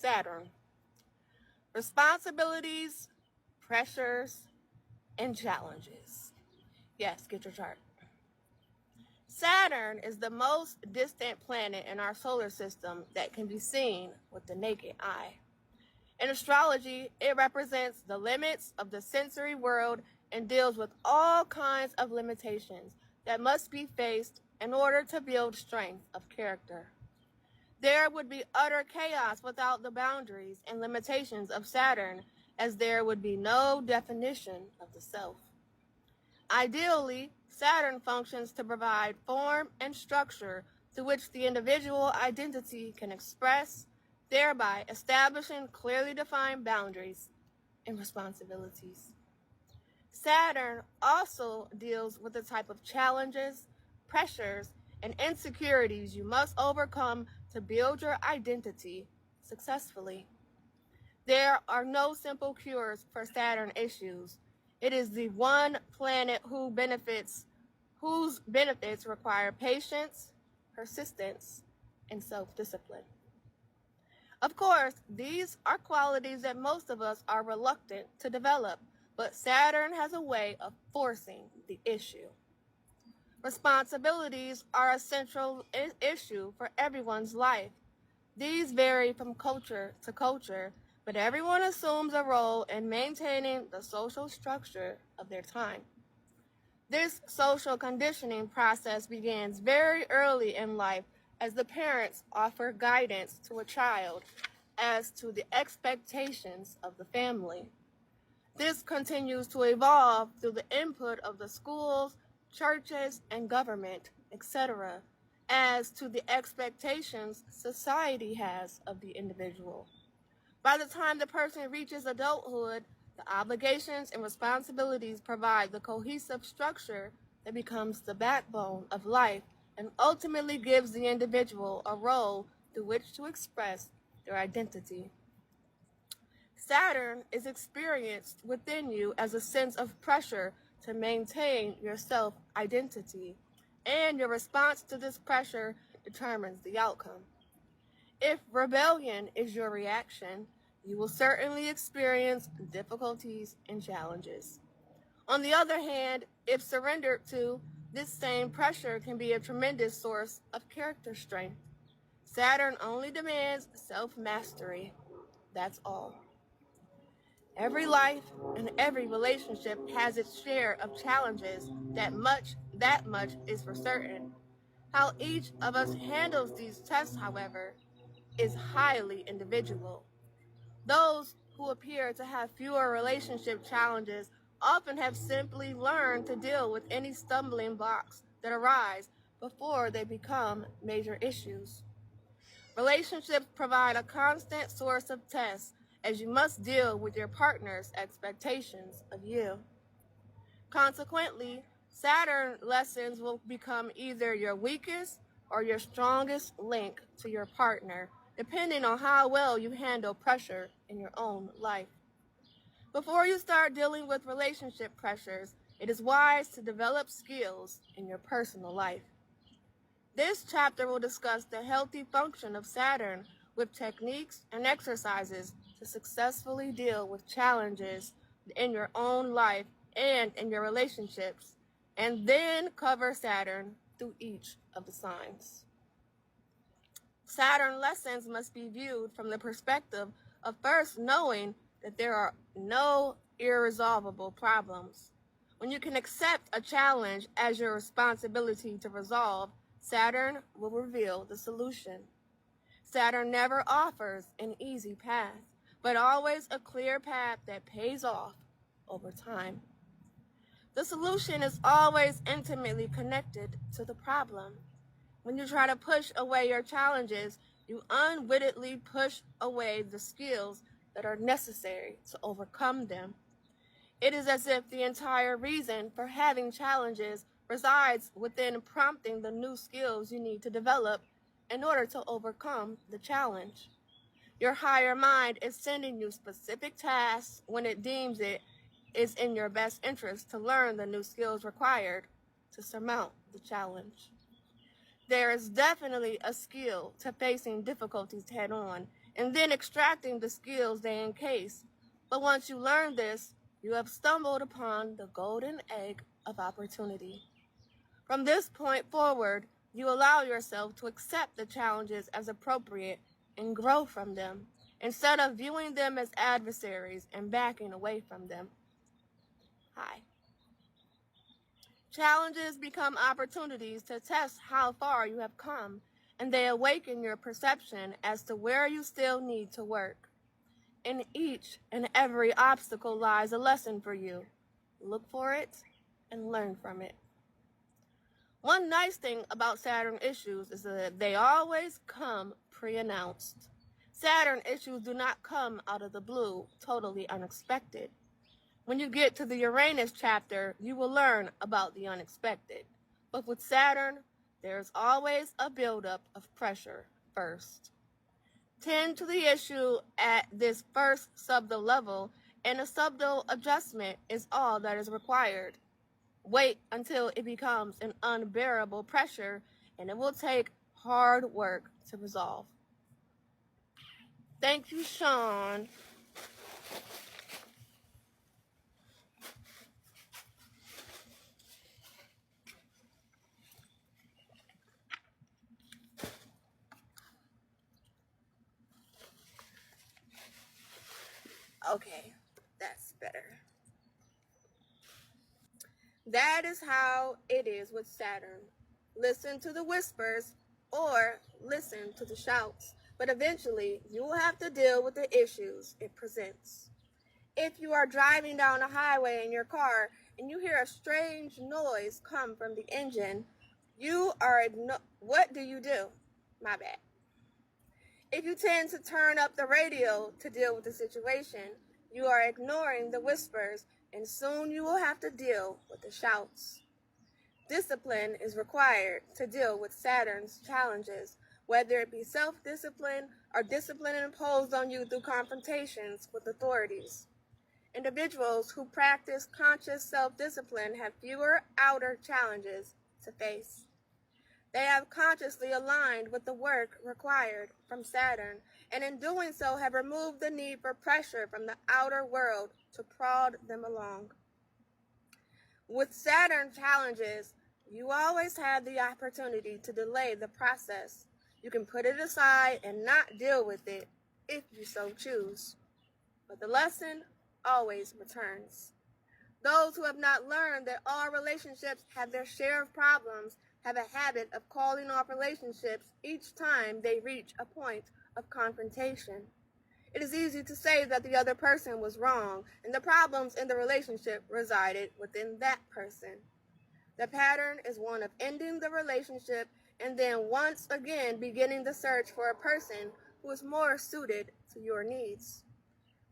Saturn. Responsibilities, pressures, and challenges. Yes, get your chart. Saturn is the most distant planet in our solar system that can be seen with the naked eye. In astrology, it represents the limits of the sensory world and deals with all kinds of limitations that must be faced in order to build strength of character. There would be utter chaos without the boundaries and limitations of Saturn, as there would be no definition of the self. Ideally, Saturn functions to provide form and structure to which the individual identity can express, thereby establishing clearly defined boundaries and responsibilities. Saturn also deals with the type of challenges, pressures, and insecurities you must overcome to build your identity successfully. There are no simple cures for Saturn issues. It is the one planet whose benefits require patience, persistence, and self-discipline. Of course, these are qualities that most of us are reluctant to develop, but Saturn has a way of forcing the issue. Responsibilities are a central issue for everyone's life. These vary from culture to culture, but everyone assumes a role in maintaining the social structure of their time. This social conditioning process begins very early in life as the parents offer guidance to a child as to the expectations of the family. This continues to evolve through the input of the schools, churches, and government, etc., as to the expectations society has of the individual. By the time the person reaches adulthood, the obligations and responsibilities provide the cohesive structure that becomes the backbone of life and ultimately gives the individual a role through which to express their identity. Saturn is experienced within you as a sense of pressure to maintain your self-identity, and your response to this pressure determines the outcome. If rebellion is your reaction, you will certainly experience difficulties and challenges. On the other hand, if surrendered to, this same pressure can be a tremendous source of character strength. Saturn only demands self-mastery. That's all. Every life and every relationship has its share of challenges. That much is for certain. How each of us handles these tests, however, is highly individual. Those who appear to have fewer relationship challenges often have simply learned to deal with any stumbling blocks that arise before they become major issues. Relationships provide a constant source of tests, as you must deal with your partner's expectations of you. Consequently, Saturn lessons will become either your weakest or your strongest link to your partner, depending on how well you handle pressure in your own life. Before you start dealing with relationship pressures, it is wise to develop skills in your personal life. This chapter will discuss the healthy function of Saturn with techniques and exercises to successfully deal with challenges in your own life and in your relationships, and then cover Saturn through each of the signs. Saturn lessons must be viewed from the perspective of first knowing that there are no irresolvable problems. When you can accept a challenge as your responsibility to resolve, Saturn will reveal the solution. Saturn never offers an easy path, but always a clear path that pays off over time. The solution is always intimately connected to the problem. When you try to push away your challenges, you unwittingly push away the skills that are necessary to overcome them. It is as if the entire reason for having challenges resides within prompting the new skills you need to develop in order to overcome the challenge. Your higher mind is sending you specific tasks when it deems it is in your best interest to learn the new skills required to surmount the challenge. There is definitely a skill to facing difficulties head on, and then extracting the skills they encase. But once you learn this, you have stumbled upon the golden egg of opportunity. From this point forward, you allow yourself to accept the challenges as appropriate and grow from them, instead of viewing them as adversaries and backing away from them. Hi. Challenges become opportunities to test how far you have come, and they awaken your perception as to where you still need to work. In each and every obstacle lies a lesson for you. Look for it and learn from it. One nice thing about Saturn issues is that they always come pre-announced. Saturn issues do not come out of the blue, totally unexpected. When you get to the Uranus chapter, you will learn about the unexpected. But with Saturn, there's always a buildup of pressure first. Tend to the issue at this first subtle level, and a subtle adjustment is all that is required. Wait until it becomes an unbearable pressure, and it will take hard work to resolve. Thank you, Sean. Okay, that's better. That is how it is with Saturn. Listen to the whispers or listen to the shouts, but eventually you will have to deal with the issues it presents. If you are driving down a highway in your car and you hear a strange noise come from the engine, what do? My bad. If you tend to turn up the radio to deal with the situation, you are ignoring the whispers, and soon you will have to deal with the shouts. Discipline is required to deal with Saturn's challenges, whether it be self-discipline or discipline imposed on you through confrontations with authorities. Individuals who practice conscious self-discipline have fewer outer challenges to face. They have consciously aligned with the work required from Saturn, and in doing so have removed the need for pressure from the outer world to prod them along. With Saturn challenges, you always have the opportunity to delay the process. You can put it aside and not deal with it if you so choose. But the lesson always returns. Those who have not learned that all relationships have their share of problems have a habit of calling off relationships each time they reach a point of confrontation. It is easy to say that the other person was wrong and the problems in the relationship resided within that person. The pattern is one of ending the relationship and then once again beginning the search for a person who is more suited to your needs.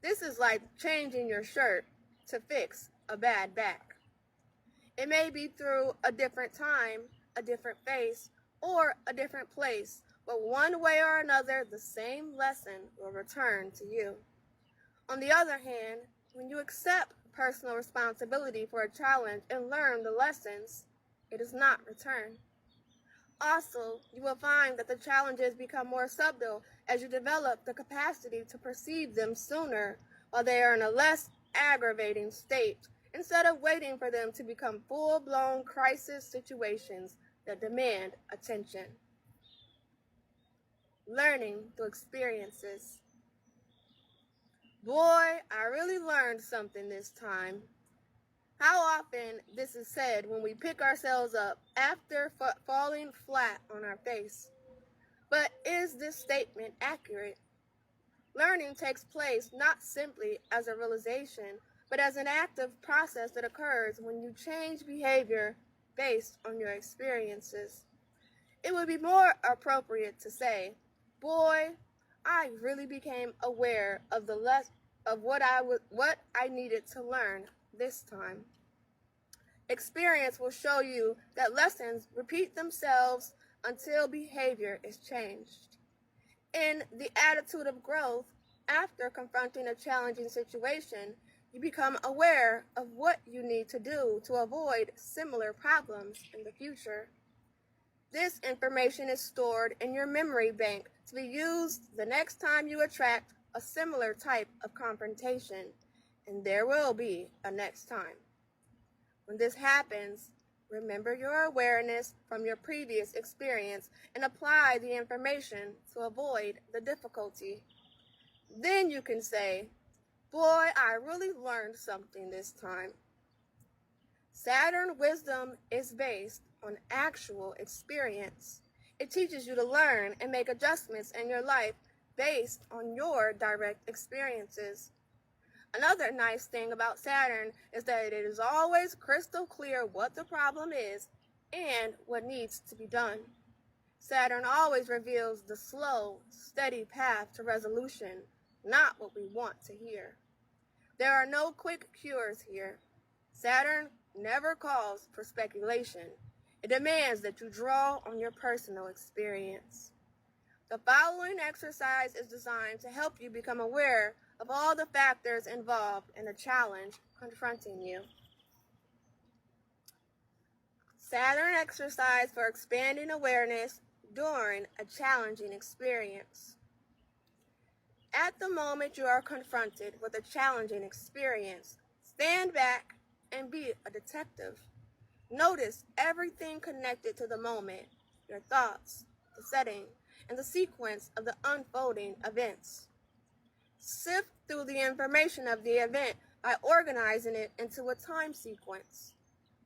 This is like changing your shirt to fix a bad back. It may be through a different time, a different face, or a different place, but one way or another, the same lesson will return to you. On the other hand, when you accept personal responsibility for a challenge and learn the lessons, it does not return. Also, you will find that the challenges become more subtle as you develop the capacity to perceive them sooner, while they are in a less aggravating state, instead of waiting for them to become full-blown crisis situations that demand attention. Learning through experiences. Boy, I really learned something this time. How often this is said when we pick ourselves up after falling flat on our face. But is this statement accurate? Learning takes place not simply as a realization, but as an active process that occurs when you change behavior based on your experiences. It would be more appropriate to say, boy, I really became aware of what I needed to learn this time. Experience will show you that lessons repeat themselves until behavior is changed. In the attitude of growth, after confronting a challenging situation, you become aware of what you need to do to avoid similar problems in the future. This information is stored in your memory bank to be used the next time you attract a similar type of confrontation, and there will be a next time. When this happens, remember your awareness from your previous experience and apply the information to avoid the difficulty. Then you can say, "Boy, I really learned something this time." Saturn wisdom is based on actual experience. It teaches you to learn and make adjustments in your life based on your direct experiences. Another nice thing about Saturn is that it is always crystal clear what the problem is and what needs to be done. Saturn always reveals the slow, steady path to resolution, not what we want to hear. There are no quick cures here. Saturn never calls for speculation. It demands that you draw on your personal experience. The following exercise is designed to help you become aware of all the factors involved in the challenge confronting you. Saturn exercise for expanding awareness during a challenging experience. At the moment you are confronted with a challenging experience, stand back and be a detective. Notice everything connected to the moment, your thoughts, the setting, and the sequence of the unfolding events. Sift through the information of the event by organizing it into a time sequence.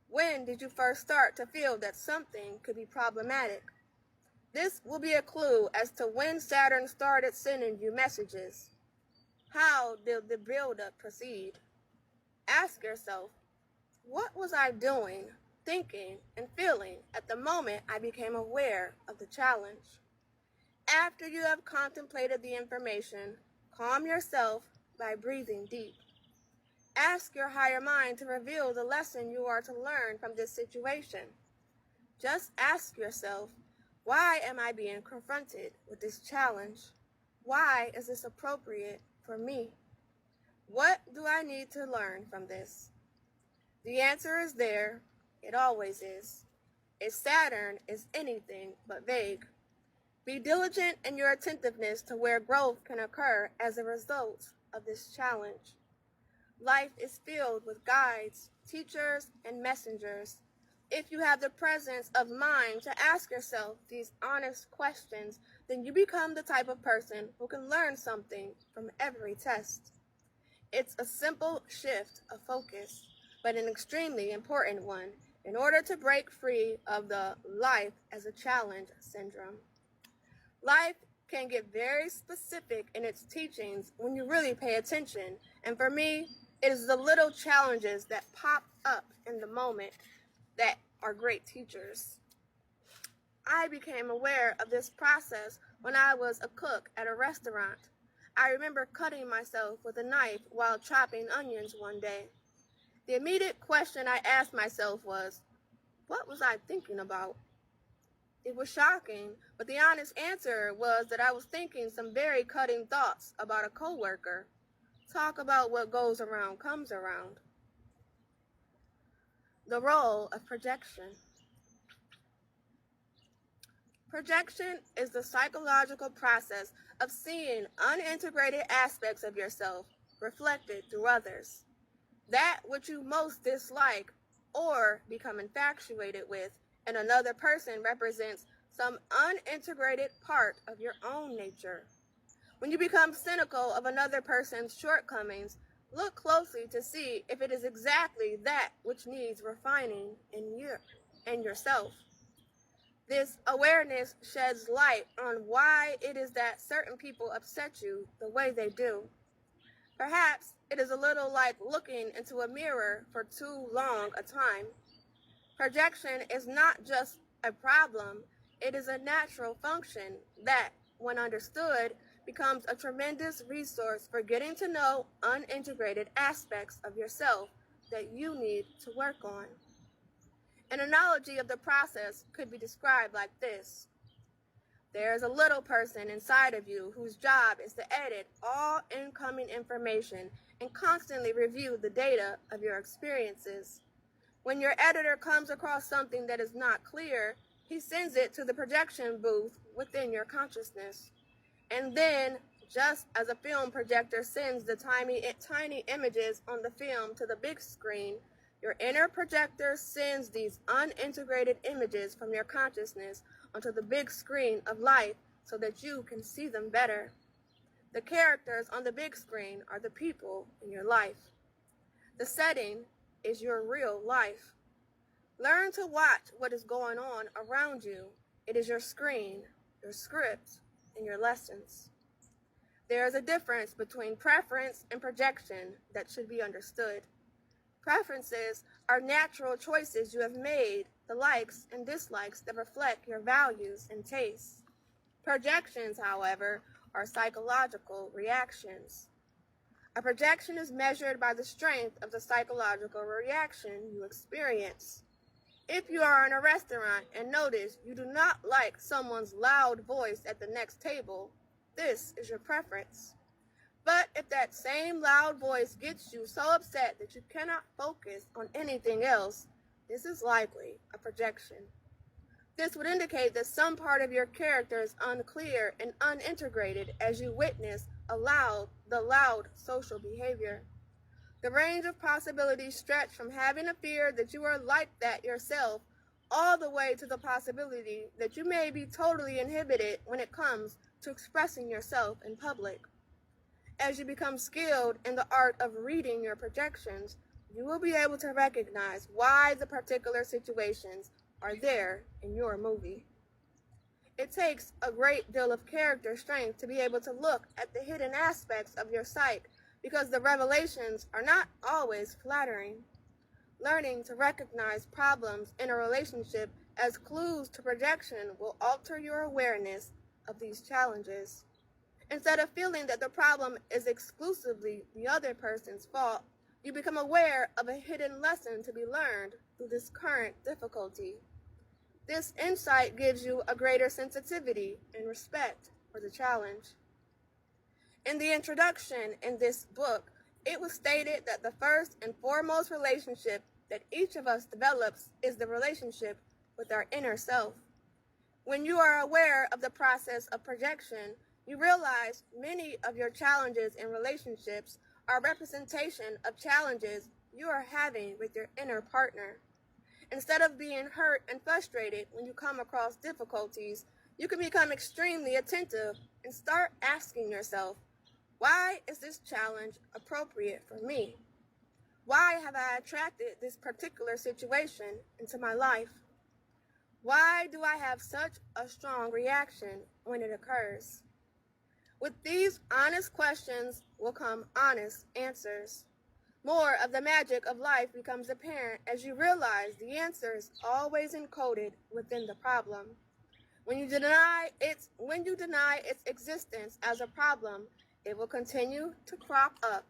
When did you first start to feel that something could be problematic? This will be a clue as to when Saturn started sending you messages. How did the buildup proceed? Ask yourself, what was I doing, thinking, and feeling at the moment I became aware of the challenge? After you have contemplated the information, calm yourself by breathing deep. Ask your higher mind to reveal the lesson you are to learn from this situation. Just ask yourself, why am I being confronted with this challenge? Why is this appropriate for me? What do I need to learn from this? The answer is there. It always is. If Saturn is anything but vague. Be diligent in your attentiveness to where growth can occur as a result of this challenge. Life is filled with guides, teachers, and messengers. If you have the presence of mind to ask yourself these honest questions, then you become the type of person who can learn something from every test. It's a simple shift of focus, but an extremely important one in order to break free of the life as a challenge syndrome. Life can get very specific in its teachings when you really pay attention, and for me, it is the little challenges that pop up in the moment that are great teachers. I became aware of this process when I was a cook at a restaurant. I remember cutting myself with a knife while chopping onions one day. The immediate question I asked myself was, what was I thinking about? It was shocking, but the honest answer was that I was thinking some very cutting thoughts about a coworker. Talk about what goes around comes around. The role of projection. Projection is the psychological process of seeing unintegrated aspects of yourself reflected through others. That which you most dislike or become infatuated with in another person represents some unintegrated part of your own nature. When you become cynical of another person's shortcomings, look closely to see if it is exactly that which needs refining in yourself. This awareness sheds light on why it is that certain people upset you the way they do. Perhaps it is a little like looking into a mirror for too long a time. Projection is not just a problem, it is a natural function that, when understood, becomes a tremendous resource for getting to know unintegrated aspects of yourself that you need to work on. An analogy of the process could be described like this. There is a little person inside of you whose job is to edit all incoming information and constantly review the data of your experiences. When your editor comes across something that is not clear, He sends it to the projection booth within your consciousness. And then, just as a film projector sends the tiny images on the film to the big screen, your inner projector sends these unintegrated images from your consciousness onto the big screen of life so that you can see them better. The characters on the big screen are the people in your life. The setting is your real life. Learn to watch what is going on around you. It is your screen, your script, and your lessons. There is a difference between preference and projection that should be understood. Preferences are natural choices you have made, the likes and dislikes that reflect your values and tastes. Projections, however, are psychological reactions. A projection is measured by the strength of the psychological reaction you experience. If you are in a restaurant and notice you do not like someone's loud voice at the next table, this is your preference. But if that same loud voice gets you so upset that you cannot focus on anything else, this is likely a projection. This would indicate that some part of your character is unclear and unintegrated as you witness the loud social behavior. The range of possibilities stretch from having a fear that you are like that yourself all the way to the possibility that you may be totally inhibited when it comes to expressing yourself in public. As you become skilled in the art of reading your projections, you will be able to recognize why the particular situations are there in your movie. It takes a great deal of character strength to be able to look at the hidden aspects of your psyche because the revelations are not always flattering. Learning to recognize problems in a relationship as clues to projection will alter your awareness of these challenges. Instead of feeling that the problem is exclusively the other person's fault, you become aware of a hidden lesson to be learned through this current difficulty. This insight gives you a greater sensitivity and respect for the challenge. In the introduction in this book, it was stated that the first and foremost relationship that each of us develops is the relationship with our inner self. When you are aware of the process of projection, you realize many of your challenges in relationships are a representation of challenges you are having with your inner partner. Instead of being hurt and frustrated when you come across difficulties, you can become extremely attentive and start asking yourself, why is this challenge appropriate for me? Why have I attracted this particular situation into my life? Why do I have such a strong reaction when it occurs? With these honest questions will come honest answers. More of the magic of life becomes apparent as you realize the answer is always encoded within the problem. When you deny its existence as a problem, it will continue to crop up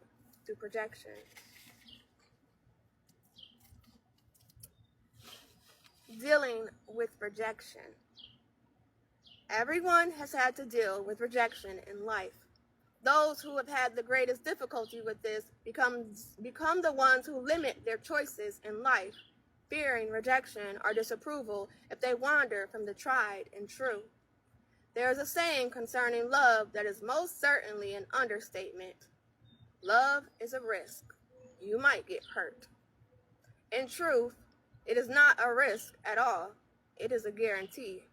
through projection. Dealing with rejection. Everyone has had to deal with rejection in life. Those who have had the greatest difficulty with this become the ones who limit their choices in life, fearing rejection or disapproval if they wander from the tried and true. There is a saying concerning love that is most certainly an understatement. Love is a risk. You might get hurt. In truth, it is not a risk at all. It is a guarantee.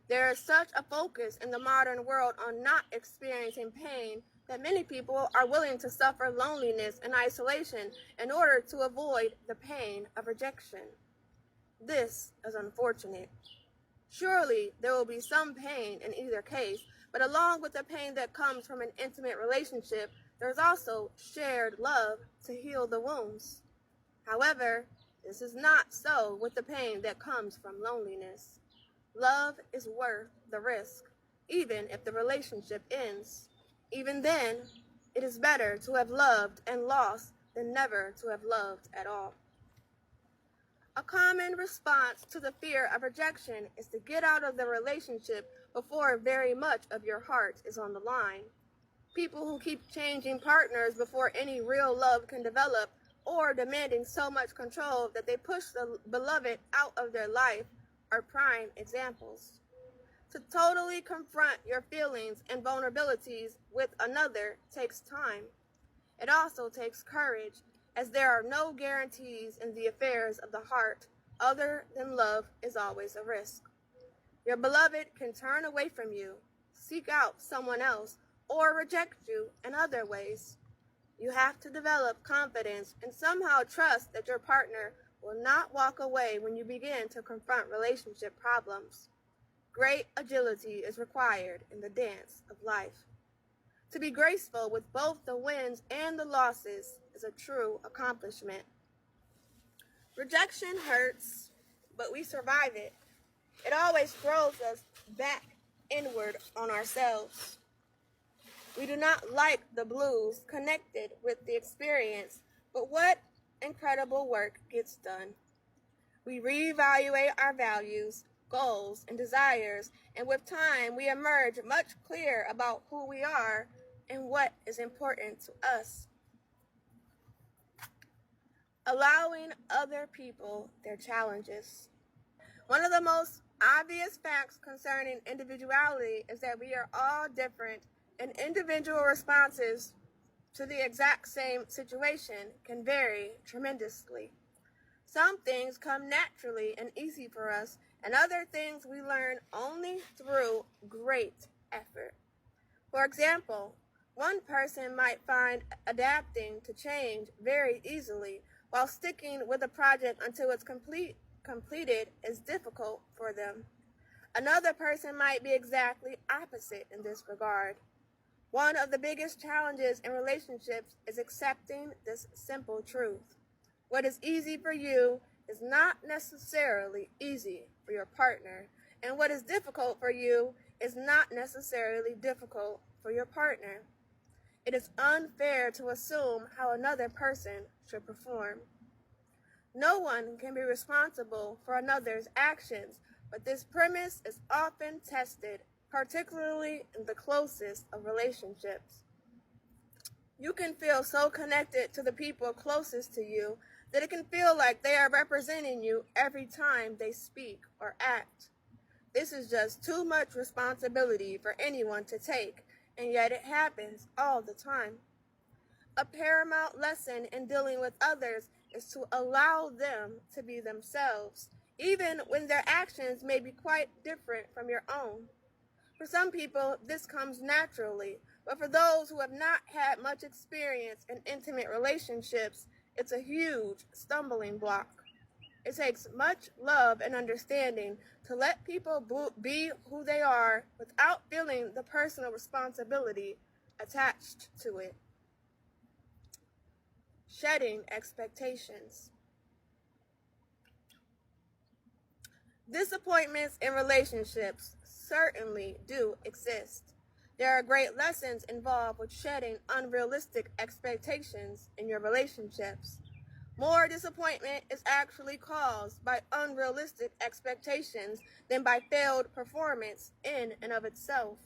There is such a focus in the modern world on not experiencing pain that many people are willing to suffer loneliness and isolation in order to avoid the pain of rejection. This is unfortunate. Surely there will be some pain in either case, but along with the pain that comes from an intimate relationship, there's also shared love to heal the wounds. However, this is not so with the pain that comes from loneliness. Love is worth the risk, even if the relationship ends. Even then, it is better to have loved and lost than never to have loved at all. A common response to the fear of rejection is to get out of the relationship before very much of your heart is on the line. People who keep changing partners before any real love can develop, or demanding so much control that they push the beloved out of their life, are prime examples. To totally confront your feelings and vulnerabilities with another takes time. It also takes courage, as there are no guarantees in the affairs of the heart other than love is always a risk. Your beloved can turn away from you, seek out someone else, or reject you in other ways. You have to develop confidence and somehow trust that your partner will not walk away when you begin to confront relationship problems. Great agility is required in the dance of life. To be graceful with both the wins and the losses is a true accomplishment. Rejection hurts, but we survive it. It always throws us back inward on ourselves. We do not like the blues connected with the experience, but what incredible work gets done. We reevaluate our values, goals, and desires, and with time we emerge much clearer about who we are and what is important to us. Allowing other people their challenges. One of the most obvious facts concerning individuality is that we are all different, and individual responses to the exact same situation can vary tremendously. Some things come naturally and easy for us, and other things we learn only through great effort. For example, one person might find adapting to change very easily, while sticking with a project until it's completed is difficult for them. Another person might be exactly opposite in this regard. One of the biggest challenges in relationships is accepting this simple truth. What is easy for you is not necessarily easy for your partner, and what is difficult for you is not necessarily difficult for your partner. It is unfair to assume how another person should perform. No one can be responsible for another's actions, but this premise is often tested, particularly in the closest of relationships. You can feel so connected to the people closest to you that it can feel like they are representing you every time they speak or act. This is just too much responsibility for anyone to take, and yet it happens all the time. A paramount lesson in dealing with others is to allow them to be themselves, even when their actions may be quite different from your own. For some people, this comes naturally, but for those who have not had much experience in intimate relationships, it's a huge stumbling block. It takes much love and understanding to let people be who they are without feeling the personal responsibility attached to it. Shedding expectations. Disappointments in relationships certainly do exist. There are great lessons involved with shedding unrealistic expectations in your relationships. More disappointment is actually caused by unrealistic expectations than by failed performance in and of itself.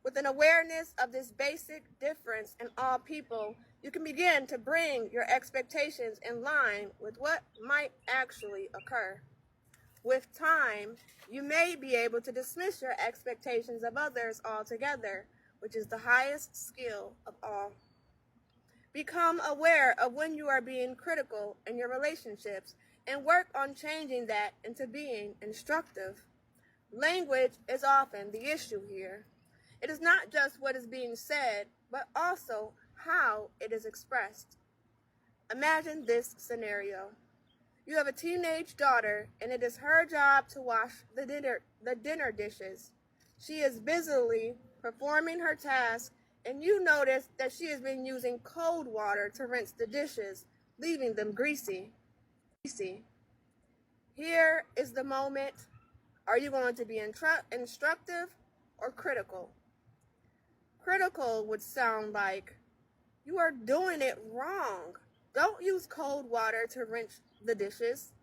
With an awareness of this basic difference in all people, you can begin to bring your expectations in line with what might actually occur. With time, you may be able to dismiss your expectations of others altogether, which is the highest skill of all. Become aware of when you are being critical in your relationships and work on changing that into being instructive. Language is often the issue here. It is not just what is being said, but also how it is expressed. Imagine this scenario. You have a teenage daughter, and it is her job to wash the dinner dishes. She is busily performing her task, and you notice that she has been using cold water to rinse the dishes, leaving them greasy. Here is the moment. Are you going to be instructive or critical? Critical would sound like, "You are doing it wrong. Don't use cold water to rinse the dishes."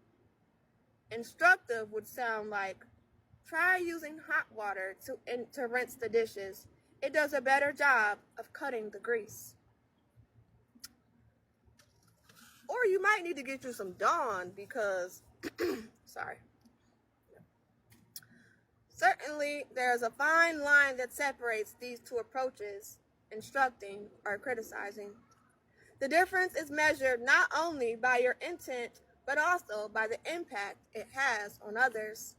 Instructive would sound like, "Try using hot water to rinse the dishes. It does a better job of cutting the grease." Or you might need to get you some Dawn because, sorry. Certainly, there is a fine line that separates these two approaches, instructing or criticizing. The difference is measured not only by your intent, but also by the impact it has on others.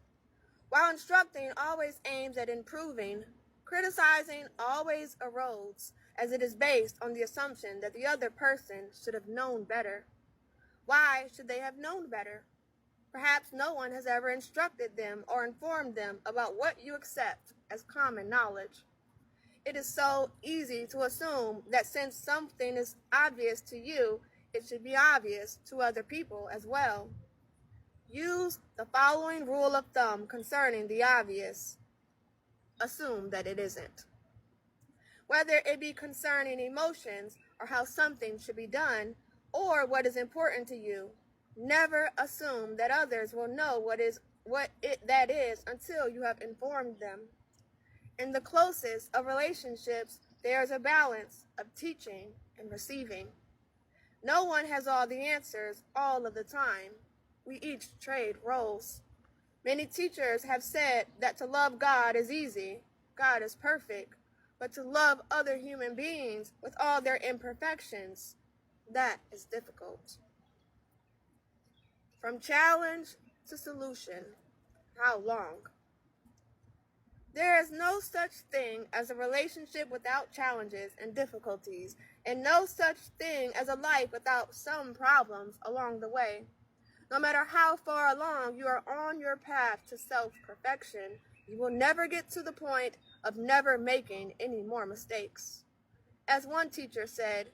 While instructing always aims at improving, criticizing always erodes, as it is based on the assumption that the other person should have known better. Why should they have known better? Perhaps no one has ever instructed them or informed them about what you accept as common knowledge. It is so easy to assume that since something is obvious to you, it should be obvious to other people as well. Use the following rule of thumb concerning the obvious. Assume that it isn't. Whether it be concerning emotions or how something should be done or what is important to you, never assume that others will know that is until you have informed them. In the closest of relationships, there is a balance of teaching and receiving. No one has all the answers all of the time. We each trade roles. Many teachers have said that to love God is easy. God is perfect. But to love other human beings with all their imperfections, that is difficult. From challenge to solution, how long? There is no such thing as a relationship without challenges and difficulties, and no such thing as a life without some problems along the way. No matter how far along you are on your path to self-perfection, you will never get to the point of never making any more mistakes. As one teacher said,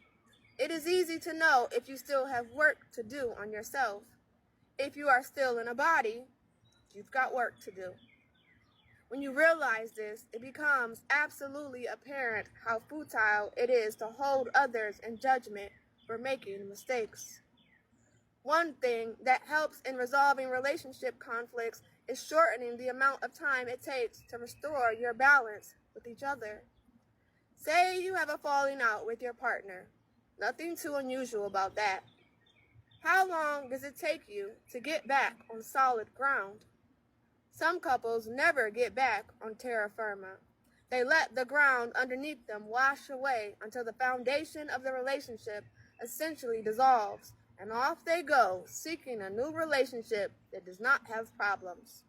it is easy to know if you still have work to do on yourself. If you are still in a body, you've got work to do. When you realize this, it becomes absolutely apparent how futile it is to hold others in judgment for making mistakes. One thing that helps in resolving relationship conflicts is shortening the amount of time it takes to restore your balance with each other. Say you have a falling out with your partner. Nothing too unusual about that. How long does it take you to get back on solid ground? Some couples never get back on terra firma. They let the ground underneath them wash away until the foundation of the relationship essentially dissolves, and off they go, seeking a new relationship that does not have problems.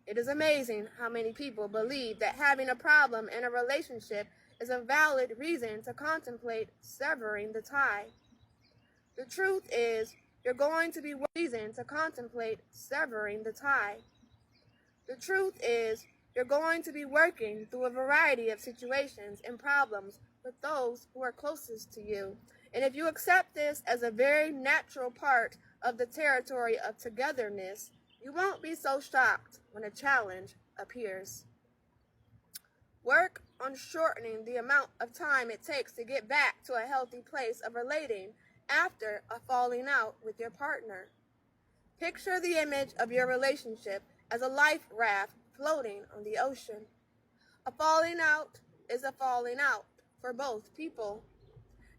It is amazing how many people believe that having a problem in a relationship is a valid reason to contemplate severing the tie. The truth is, you're going to be reason to contemplate severing the tie. The truth is, you're going to be working through a variety of situations and problems with those who are closest to you. And if you accept this as a very natural part of the territory of togetherness, you won't be so shocked when a challenge appears. Work on shortening the amount of time it takes to get back to a healthy place of relating after a falling out with your partner. Picture the image of your relationship as a life raft floating on the ocean. A falling out is a falling out for both people.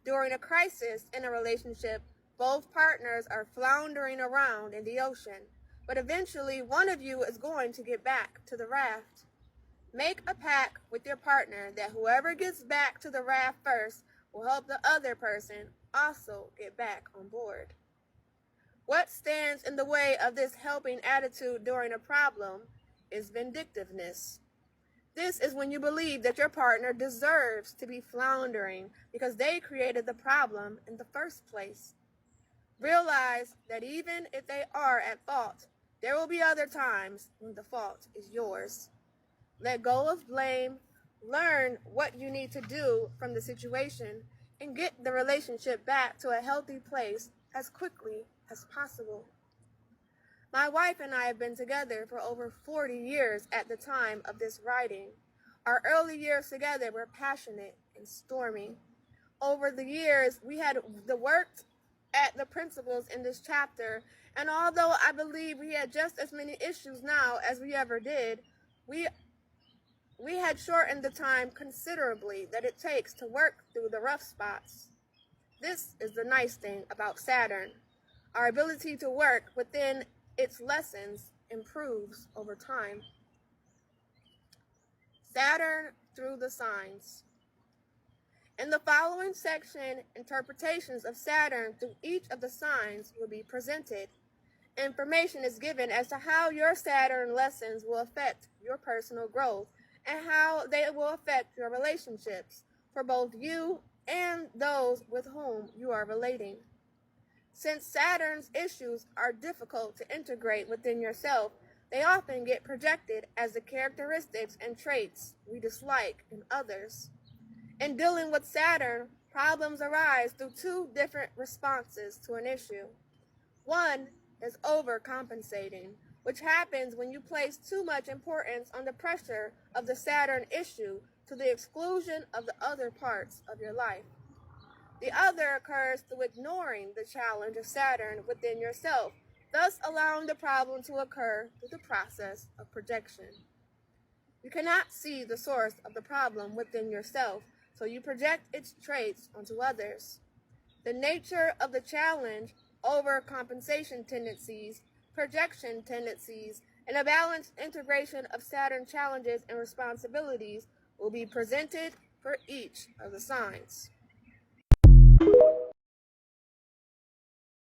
During a crisis in a relationship, both partners are floundering around in the ocean, but eventually one of you is going to get back to the raft. Make a pact with your partner that whoever gets back to the raft first will help the other person also get back on board. What stands in the way of this helping attitude during a problem is vindictiveness. This is when you believe that your partner deserves to be floundering because they created the problem in the first place. Realize that even if they are at fault, there will be other times when the fault is yours. Let go of blame, learn what you need to do from the situation, and get the relationship back to a healthy place as quickly as possible. My wife and I have been together for over 40 years at the time of this writing. Our early years together were passionate and stormy. Over the years, we had worked at the principles in this chapter, and although I believe we had just as many issues now as we ever did, we had shortened the time considerably that it takes to work through the rough spots. This is the nice thing about Saturn. Our ability to work within its lessons improves over time. Saturn through the signs. In the following section, interpretations of Saturn through each of the signs will be presented. Information is given as to how your Saturn lessons will affect your personal growth and how they will affect your relationships for both you and those with whom you are relating. Since Saturn's issues are difficult to integrate within yourself, they often get projected as the characteristics and traits we dislike in others. In dealing with Saturn, problems arise through two different responses to an issue. One is overcompensating, which happens when you place too much importance on the pressure of the Saturn issue to the exclusion of the other parts of your life. The other occurs through ignoring the challenge of Saturn within yourself, thus allowing the problem to occur through the process of projection. You cannot see the source of the problem within yourself, so you project its traits onto others. The nature of the challenge, overcompensation tendencies, projection tendencies, and a balanced integration of Saturn challenges and responsibilities will be presented for each of the signs.